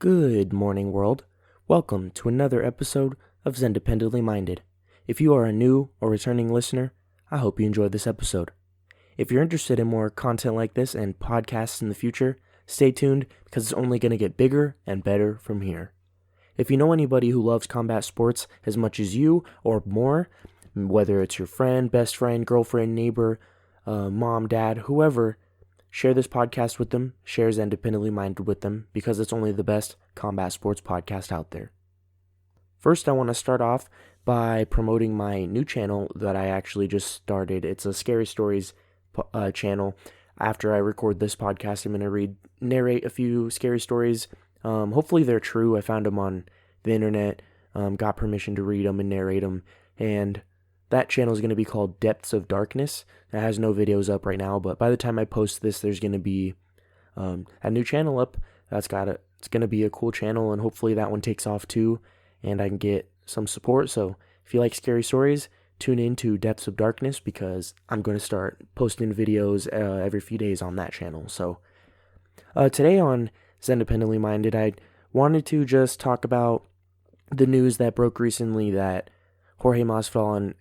Good morning, world. Welcome to another episode of Xendependently Minded. If you are a new or returning listener, I hope you enjoyed this episode. If you're interested in more content like this and podcasts in the future, stay tuned because it's only going to get bigger and better from here. If you know anybody who loves combat sports as much as you or more, whether it's your friend, best friend, girlfriend, neighbor, mom, dad, whoever, share this podcast with them, share Xendependently Minded with them, because it's only the best combat sports podcast out there. First, I want to start off by promoting my new channel that I actually just started. It's a Scary Stories channel. After I record this podcast, I'm going to narrate a few scary stories. Hopefully they're true. I found them on the internet, got permission to read them and narrate them, and that channel is going to be called Depths of Darkness. It has no videos up right now, but by the time I post this, there's going to be a new channel up. It's going to be a cool channel, and hopefully that one takes off too, and I can get some support. So if you like scary stories, tune in to Depths of Darkness, because I'm going to start posting videos every few days on that channel. So today on Xendependently Minded, I wanted to just talk about the news that broke recently that Jorge Masvidal and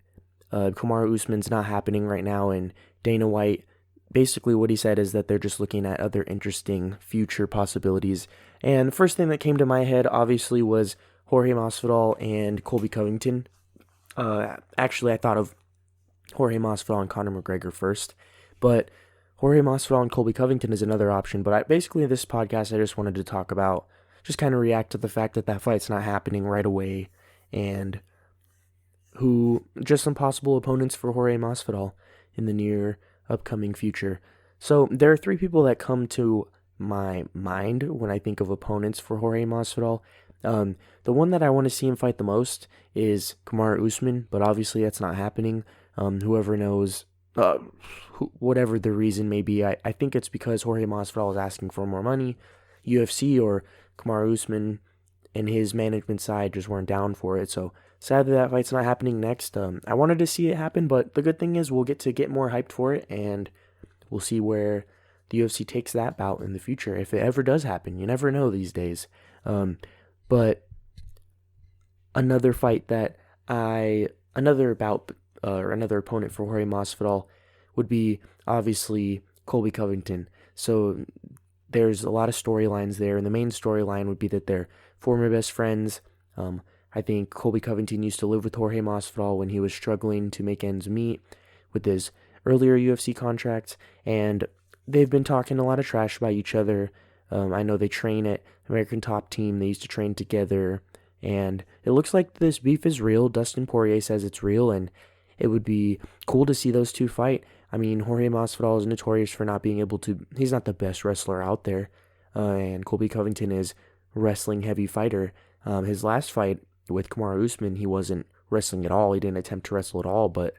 Kamaru Usman's not happening right now, and Dana White, basically what he said is that they're just looking at other interesting future possibilities. And the first thing that came to my head, obviously, was Jorge Masvidal and Colby Covington. Actually, I thought of Jorge Masvidal and Conor McGregor first, but Jorge Masvidal and Colby Covington is another option. But basically, this podcast, I just wanted to talk about, just kind of react to the fact that that fight's not happening right away, and just some possible opponents for Jorge Masvidal in the near upcoming future. So there are three people that come to my mind when I think of opponents for Jorge Masvidal. The one that I want to see him fight the most is Kamaru Usman, but obviously that's not happening. Whoever knows, whatever the reason may be, I think it's because Jorge Masvidal is asking for more money. UFC or Kamaru Usman and his management side just weren't down for it, so sadly that fight's not happening next. I wanted to see it happen, but the good thing is we'll get to get more hyped for it, and we'll see where the UFC takes that bout in the future, if it ever does happen. You never know these days. But another opponent for Jorge Masvidal would be obviously Colby Covington. So there's a lot of storylines there, and the main storyline would be that they're former best friends. I think Colby Covington used to live with Jorge Masvidal when he was struggling to make ends meet with his earlier UFC contracts, and they've been talking a lot of trash about each other. I know they train at American Top Team. They used to train together, and it looks like this beef is real. Dustin Poirier says it's real, and it would be cool to see those two fight. I mean, Jorge Masvidal is notorious for not being able to, he's not the best wrestler out there, and Colby Covington is a wrestling heavy fighter. His last fight with Kamaru Usman, he wasn't wrestling at all. He didn't attempt to wrestle at all, but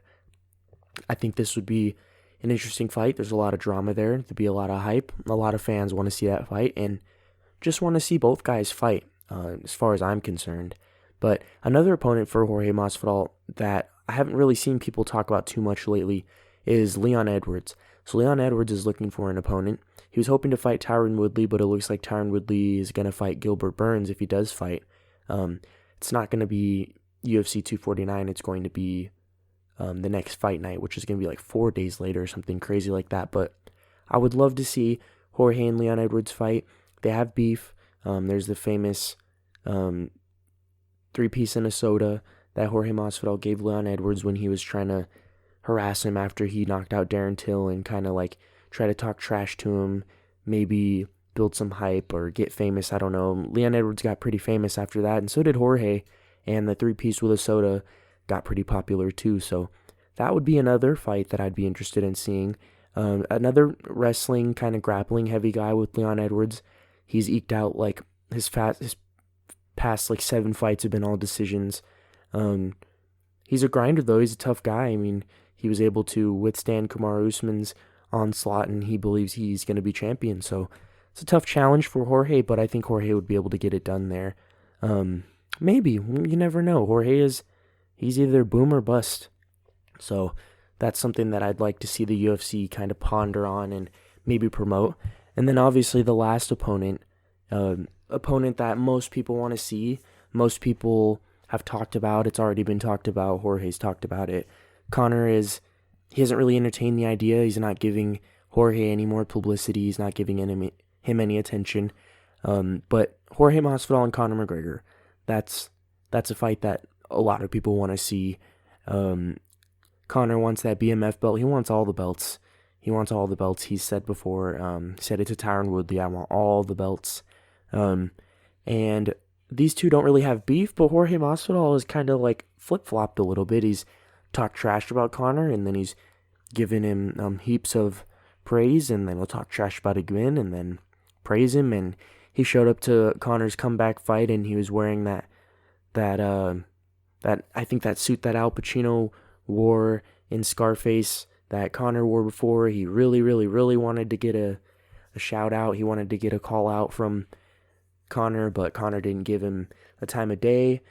I think this would be an interesting fight. There's a lot of drama there. There'd be a lot of hype. A lot of fans want to see that fight and just want to see both guys fight, as far as I'm concerned. But another opponent for Jorge Masvidal that I haven't really seen people talk about too much lately is Leon Edwards. So Leon Edwards is looking for an opponent. He was hoping to fight Tyron Woodley, but it looks like Tyron Woodley is going to fight Gilbert Burns if he does fight. It's not going to be UFC 249. It's going to be the next fight night, which is going to be like 4 days later or something crazy like that. But I would love to see Jorge and Leon Edwards fight. They have beef. There's the famous 3-piece in a soda that Jorge Masvidal gave Leon Edwards when he was trying to harass him after he knocked out Darren Till and kind of like try to talk trash to him, maybe build some hype or get famous. I don't know. Leon Edwards got pretty famous after that, and so did Jorge, and the 3-piece with a soda got pretty popular too. So that would be another fight that I'd be interested in seeing. Another wrestling kind of grappling heavy guy with Leon Edwards. He's eked out like his past like 7 fights have been all decisions. He's a grinder though. He's a tough guy. I mean, he was able to withstand Kamaru Usman's onslaught, and he believes he's going to be champion. So it's a tough challenge for Jorge, but I think Jorge would be able to get it done there. Maybe. You never know. He's either boom or bust. So that's something that I'd like to see the UFC kind of ponder on and maybe promote. And then obviously the last opponent opponent that most people want to see. Most people have talked about. It's already been talked about. Jorge's talked about it. He hasn't really entertained the idea. He's not giving Jorge any more publicity. He's not giving him any attention. But Jorge Masvidal and Conor McGregor, that's a fight that a lot of people want to see. Conor wants that BMF belt. He wants all the belts. He said before, said it to Tyron Woodley, I want all the belts. And these two don't really have beef, but Jorge Masvidal is kind of like flip-flopped a little bit. He's talked trash about Conor, and then he's given him heaps of praise, and then he'll talk trash about him again, and then praise him. And he showed up to Conor's comeback fight, and he was wearing that I think that suit that Al Pacino wore in Scarface that Conor wore before. He really, really, really wanted to get a shout out. He wanted to get a call out from Conor, but Conor didn't give him the time of day.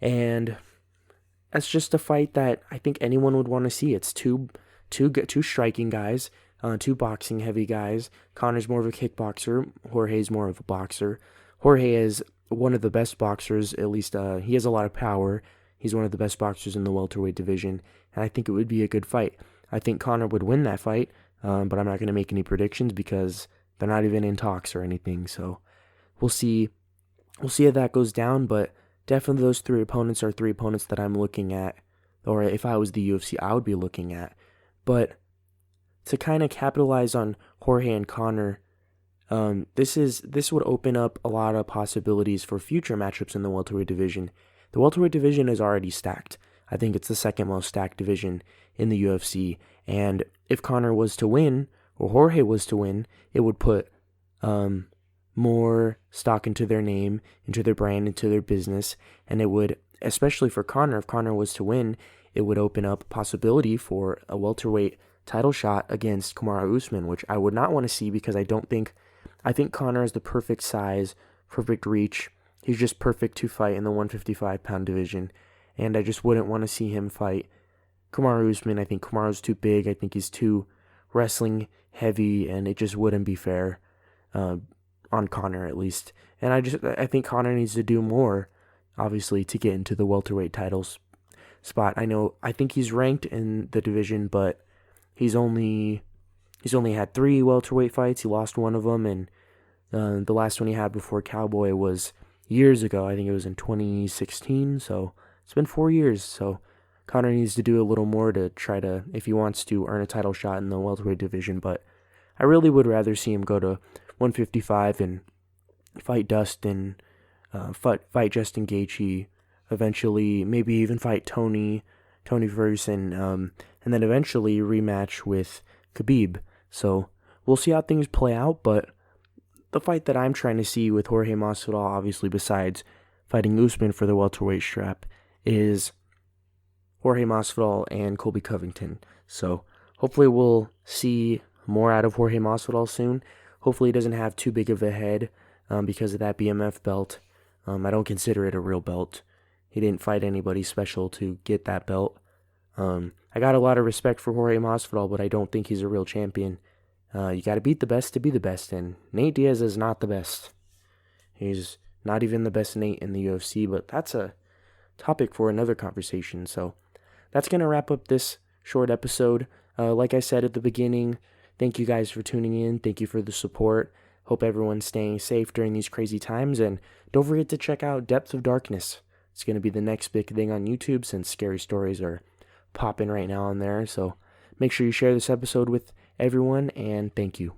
And that's just a fight that I think anyone would want to see. It's two striking guys, two boxing heavy guys. Conor's more of a kickboxer. Jorge's more of a boxer. Jorge is one of the best boxers, at least he has a lot of power. He's one of the best boxers in the welterweight division, and I think it would be a good fight. I think Conor would win that fight, but I'm not going to make any predictions because they're not even in talks or anything. So we'll see how that goes down, but definitely those three opponents are three opponents that I'm looking at, or if I was the UFC, I would be looking at. But to kind of capitalize on Jorge and Conor, this would open up a lot of possibilities for future matchups in the welterweight division. The welterweight division is already stacked. I think it's the second most stacked division in the UFC. And if Conor was to win, or Jorge was to win, it would put more stock into their name, into their brand, into their business. And it would, especially for Conor, if Conor was to win, it would open up a possibility for a welterweight title shot against Kamaru Usman, which I would not want to see because I think Conor is the perfect size, perfect reach. He's just perfect to fight in the 155-pound division, and I just wouldn't want to see him fight Kamaru Usman. I think Kamaru's too big. I think he's too wrestling heavy, and it just wouldn't be fair on Conor, at least. And I think Conor needs to do more, obviously, to get into the welterweight titles spot. I think he's ranked in the division, but he's only had 3 welterweight fights. He lost one of them, and the last one he had before Cowboy was years ago. I think it was in 2016, so it's been 4 years. So Conor needs to do a little more to try to, if he wants to, earn a title shot in the welterweight division. But I really would rather see him go to 155 and fight Dustin, fight Justin Gaethje, eventually maybe even fight Tony Ferguson, and then eventually rematch with Khabib. So we'll see how things play out, but the fight that I'm trying to see with Jorge Masvidal, obviously besides fighting Usman for the welterweight strap, is Jorge Masvidal and Colby Covington. So hopefully we'll see more out of Jorge Masvidal soon. Hopefully he doesn't have too big of a head because of that BMF belt. I don't consider it a real belt. He didn't fight anybody special to get that belt. I got a lot of respect for Jorge Masvidal, but I don't think he's a real champion. You got to beat the best to be the best, and Nate Diaz is not the best. He's not even the best Nate in the UFC, but that's a topic for another conversation. So that's going to wrap up this short episode. Like I said at the beginning, thank you guys for tuning in. Thank you for the support. Hope everyone's staying safe during these crazy times, and don't forget to check out Depth of Darkness. It's going to be the next big thing on YouTube since scary stories are popping right now on there. So make sure you share this episode with everyone, and thank you.